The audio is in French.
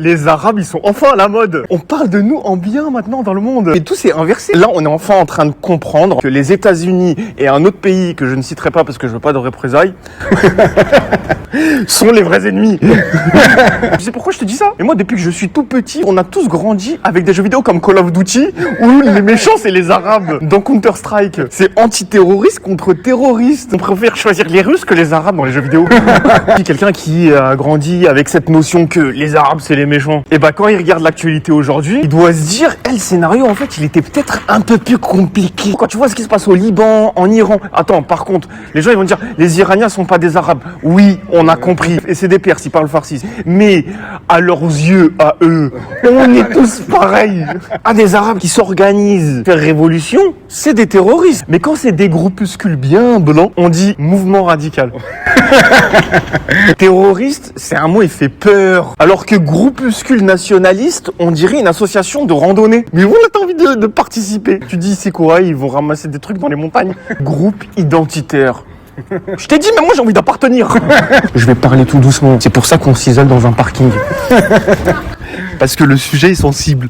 Les Arabes, ils sont enfin à la mode. On parle de nous en bien maintenant dans le monde. Et tout s'est inversé. Là, on est enfin en train de comprendre que les États-Unis et un autre pays que je ne citerai pas parce que je veux pas de représailles sont les vrais ennemis. Tu sais pourquoi je te dis ça? Et moi, depuis que je suis tout petit, on a tous grandi avec des jeux vidéo comme Call of Duty où les méchants, c'est les Arabes. Dans Counter-Strike, c'est antiterroriste contre terroriste. On préfère choisir les Russes que les Arabes dans les jeux vidéo. Quelqu'un qui a grandi avec cette notion que les Arabes, c'est les méchants. Et bah, quand il regarde l'actualité aujourd'hui, il doit se dire, le scénario, en fait, il était peut-être un peu plus compliqué. Quand tu vois ce qui se passe au Liban, en Iran. Attends, par contre, les gens, ils vont dire, les Iraniens sont pas des Arabes. Oui, on a compris. Et c'est des Perses, ils parlent farsi. Mais, à leurs yeux, à eux, on est tous pareils. Des Arabes qui s'organisent. Faire révolution, c'est des terroristes. Mais quand c'est des groupuscules bien blancs, on dit mouvement radical. Terroriste, c'est un mot, il fait peur. Alors que groupuscule nationaliste, on dirait une association de randonnée. Mais voilà, t'as envie de participer. Tu dis, c'est quoi? Ils vont ramasser des trucs dans les montagnes. Groupe identitaire. Je t'ai dit, mais moi j'ai envie d'appartenir. Je vais parler tout doucement. C'est pour ça qu'on s'isole dans un parking. Parce que le sujet est sensible.